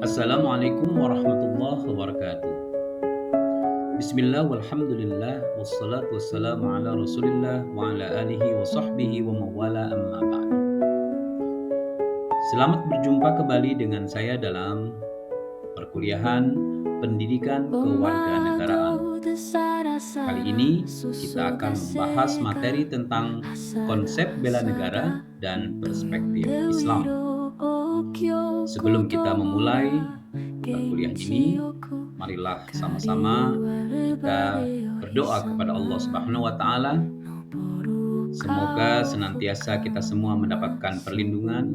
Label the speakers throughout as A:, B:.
A: Assalamualaikum warahmatullahi wabarakatuh. Bismillah walhamdulillah wassalatu wassalamu ala rasulillah wa ala alihi wa sahbihi wa mawala amma ba'du. Selamat berjumpa kembali dengan saya dalam perkuliahan pendidikan kewarganegaraan. Kali ini kita akan membahas materi tentang konsep bela negara dan perspektif Islam. Sebelum kita memulai perkuliahan ini, marilah sama-sama kita berdoa kepada Allah Subhanahu wa taala. Semoga senantiasa kita semua mendapatkan perlindungan,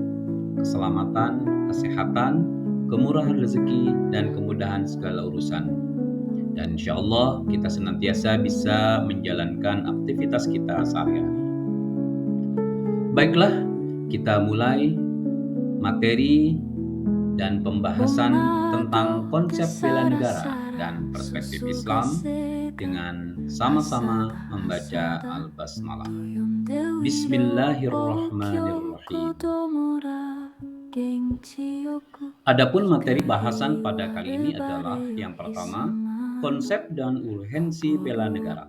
A: keselamatan, kesehatan, kemurahan rezeki dan kemudahan segala urusan. Dan insya Allah kita senantiasa bisa menjalankan aktivitas kita sehari-hari. Baiklah, kita mulai materi dan pembahasan tentang konsep bela negara dan perspektif Islam dengan sama-sama membaca Al-Basmalah. Bismillahirrahmanirrahim. Adapun materi bahasan pada kali ini adalah yang pertama, konsep dan urgensi bela negara.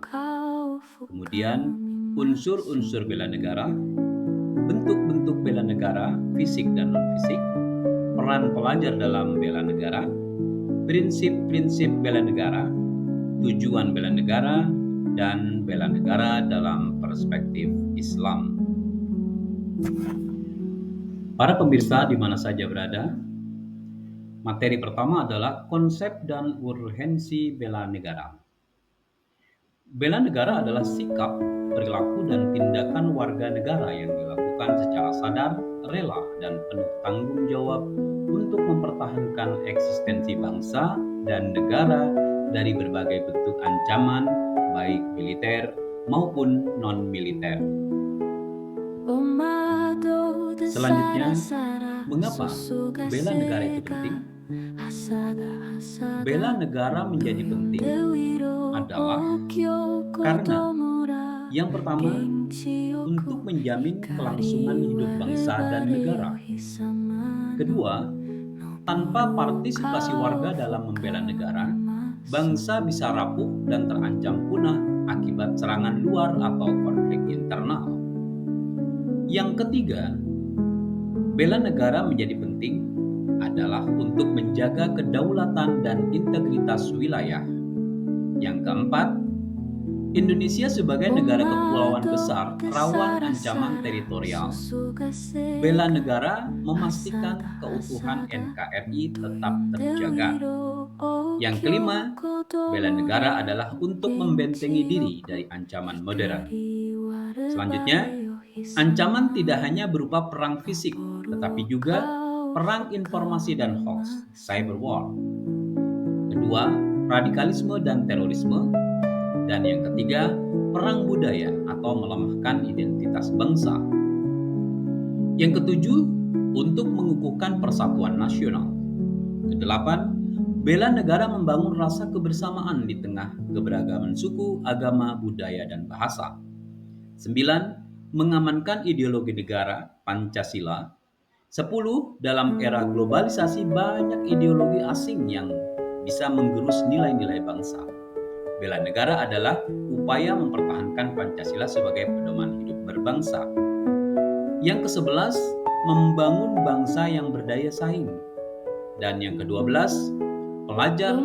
A: Kemudian, unsur-unsur bela negara, bentuk-bentuk bela negara, fisik dan non-fisik, peran pelajar dalam bela negara, prinsip-prinsip bela negara, tujuan bela negara, dan bela negara dalam perspektif Islam. Para pemirsa di mana saja berada, materi pertama adalah konsep dan urgensi bela negara. Bela negara adalah sikap, perilaku, dan tindakan warga negara yang dilakukan secara sadar, rela, dan penuh tanggung jawab untuk mempertahankan eksistensi bangsa dan negara dari berbagai bentuk ancaman, baik militer maupun non-militer. Selanjutnya, mengapa bela negara itu penting? Bela negara menjadi penting adalah karena yang pertama, untuk menjamin kelangsungan hidup bangsa dan negara. Kedua, tanpa partisipasi warga dalam membela negara, bangsa bisa rapuh dan terancam punah akibat serangan luar atau konflik internal. Yang ketiga, bela negara menjadi penting adalah untuk menjaga kedaulatan dan integritas wilayah. Yang keempat, Indonesia sebagai negara kepulauan besar rawan ancaman teritorial. Bela negara memastikan keutuhan NKRI tetap terjaga. Yang kelima, bela negara adalah untuk membentengi diri dari ancaman modern. Selanjutnya, ancaman tidak hanya berupa perang fisik, tetapi juga perang informasi dan hoax, cyber war. Kedua, radikalisme dan terorisme. Dan yang ketiga, perang budaya atau melemahkan identitas bangsa. Yang ketujuh, untuk mengukuhkan persatuan nasional. Kedelapan, bela negara membangun rasa kebersamaan di tengah keberagaman suku, agama, budaya, dan bahasa. 9. Mengamankan ideologi negara Pancasila. 10. Dalam era globalisasi banyak ideologi asing yang bisa menggerus nilai-nilai bangsa. Bela negara adalah upaya mempertahankan Pancasila sebagai pedoman hidup berbangsa. Yang ke-11, membangun bangsa yang berdaya saing. Dan yang ke-12, pelajar,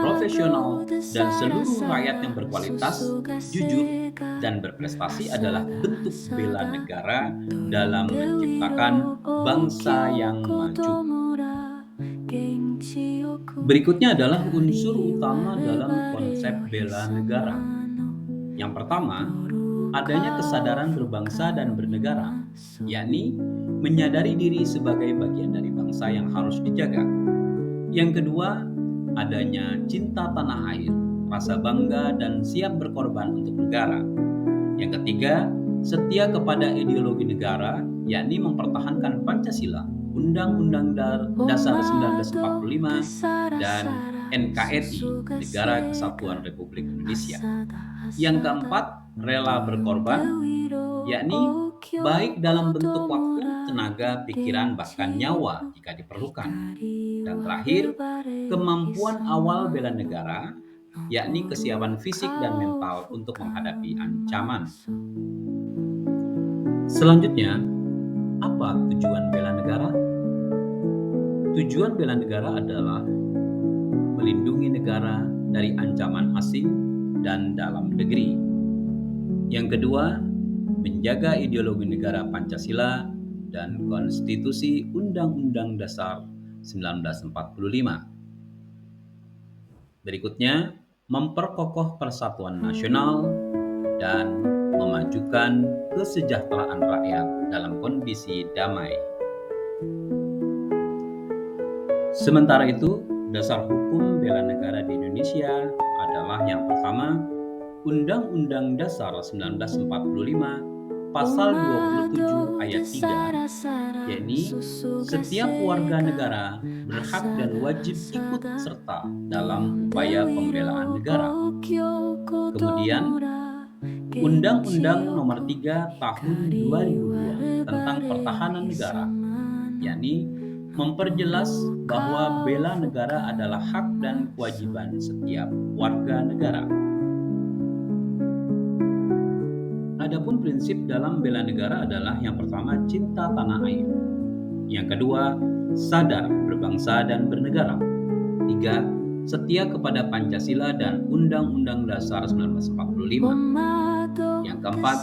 A: profesional, dan seluruh rakyat yang berkualitas, jujur, dan berprestasi adalah bentuk bela negara dalam menciptakan bangsa yang maju. Berikutnya adalah unsur utama dalam konsep bela negara. Yang pertama, adanya kesadaran berbangsa dan bernegara, yakni menyadari diri sebagai bagian dari bangsa yang harus dijaga. Yang kedua, adanya cinta tanah air, rasa bangga dan siap berkorban untuk negara. Yang ketiga, setia kepada ideologi negara, yakni mempertahankan Pancasila, Undang-Undang Dasar 1945, dan NKRI, Negara Kesatuan Republik Indonesia. Yang keempat, rela berkorban, yakni baik dalam bentuk waktu, tenaga, pikiran, bahkan nyawa jika diperlukan. Dan terakhir, kemampuan awal bela negara, yakni kesiapan fisik dan mental untuk menghadapi ancaman. Selanjutnya, apa tujuan bela negara? Tujuan bela negara adalah melindungi negara dari ancaman asing dan dalam negeri. Yang kedua, menjaga ideologi negara Pancasila dan Konstitusi Undang-Undang Dasar 1945. Berikutnya, memperkokoh persatuan nasional dan memajukan kesejahteraan rakyat dalam kondisi damai. Sementara itu, dasar hukum bela negara di Indonesia adalah yang pertama, Undang-Undang Dasar 1945 Pasal 27 ayat 3, yakni setiap warga negara berhak dan wajib ikut serta dalam upaya pembelaan negara. Kemudian, Undang-Undang Nomor 3 Tahun 2002 tentang Pertahanan Negara, yakni memperjelas bahwa bela negara adalah hak dan kewajiban setiap warga negara. Adapun prinsip dalam bela negara adalah yang pertama, cinta tanah air. Yang kedua, sadar berbangsa dan bernegara. Tiga, setia kepada Pancasila dan Undang-Undang Dasar 1945. Yang keempat,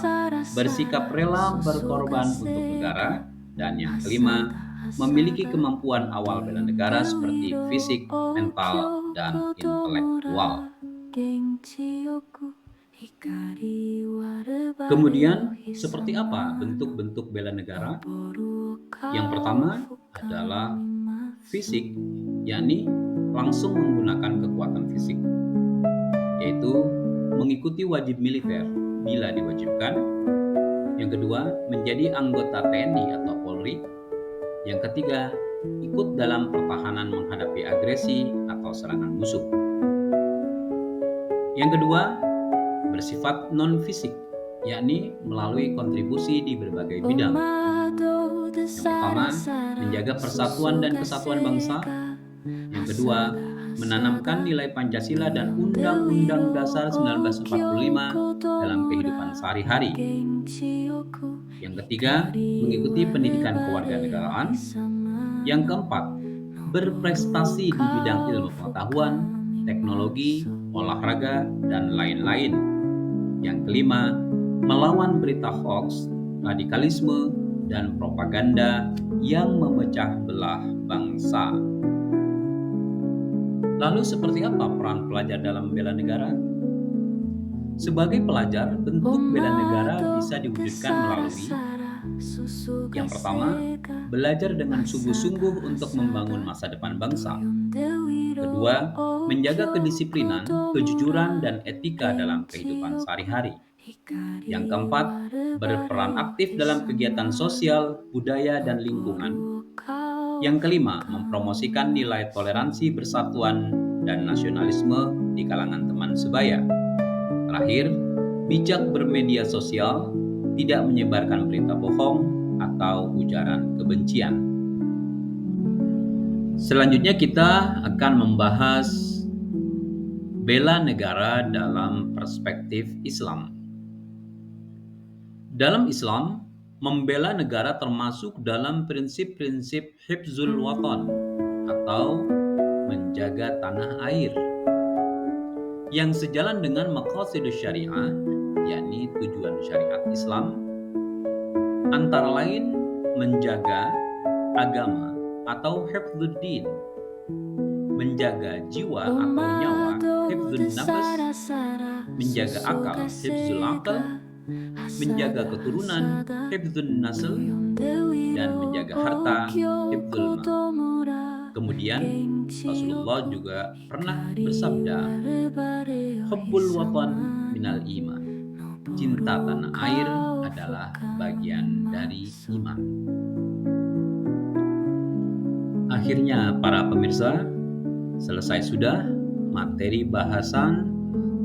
A: bersikap rela berkorban untuk negara. Dan yang kelima, memiliki kemampuan awal bela negara seperti fisik, mental, dan intelektual. Kemudian, seperti apa bentuk-bentuk bela negara? Yang pertama adalah fisik, yakni langsung menggunakan kekuatan fisik, yaitu mengikuti wajib militer bila diwajibkan. Yang kedua, menjadi anggota TNI atau Polri. Yang ketiga, ikut dalam pertahanan menghadapi agresi atau serangan musuh. Yang kedua, bersifat non-fisik, yakni melalui kontribusi di berbagai bidang. Yang pertama, menjaga persatuan dan kesatuan bangsa. Yang kedua, menanamkan nilai Pancasila dan Undang-Undang Dasar 1945 dalam kehidupan sehari-hari. Yang ketiga, mengikuti pendidikan kewarganegaraan. Yang keempat, berprestasi di bidang ilmu pengetahuan, teknologi, olahraga, dan lain-lain. Yang kelima, melawan berita hoaks, radikalisme, dan propaganda yang memecah belah bangsa. Lalu seperti apa peran pelajar dalam bela negara? Sebagai pelajar, bentuk bela negara bisa diwujudkan melalui yang pertama, belajar dengan sungguh-sungguh untuk membangun masa depan bangsa. Kedua, menjaga kedisiplinan, kejujuran, dan etika dalam kehidupan sehari-hari. Yang keempat, berperan aktif dalam kegiatan sosial, budaya, dan lingkungan. Yang kelima, mempromosikan nilai toleransi, persatuan, dan nasionalisme di kalangan teman sebaya. Terakhir, bijak bermedia sosial, tidak menyebarkan berita bohong atau ujaran kebencian. Selanjutnya kita akan membahas bela negara dalam perspektif Islam. Dalam Islam, membela negara termasuk dalam prinsip-prinsip hifzul watan atau menjaga tanah air, yang sejalan dengan maqasidus syariah, yakni tujuan syariat Islam, antara lain menjaga agama atau hifdzuddin, menjaga jiwa atau nyawa, hifdzun nafas, menjaga akal, hifdzul aql, menjaga keturunan, hifdzun nasl, dan menjaga harta, hifdzul mal. Kemudian Rasulullah juga pernah bersabda, hubbul watan minal iman, cinta tanah air adalah bagian dari iman. Akhirnya para pemirsa, selesai sudah materi bahasan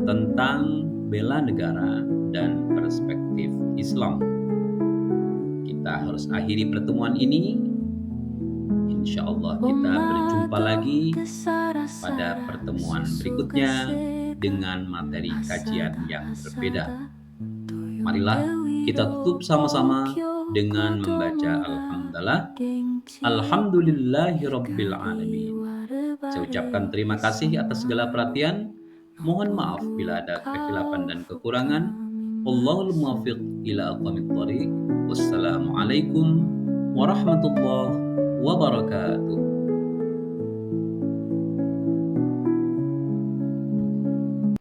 A: tentang bela negara dan perspektif Islam. kita harus akhiri pertemuan ini. Insya Allah kita berjumpa lagi pada pertemuan berikutnya dengan materi kajian yang berbeda. Marilah kita tutup sama-sama dengan membaca Alhamdulillah. Alhamdulillahirabbil alamin. Saya ucapkan terima kasih atas segala perhatian. Mohon maaf bila ada kekhilafan dan kekurangan. Wallahul muwaffiq ila aqwamit thoriq. Wassalamualaikum warahmatullahi wabarakatuh.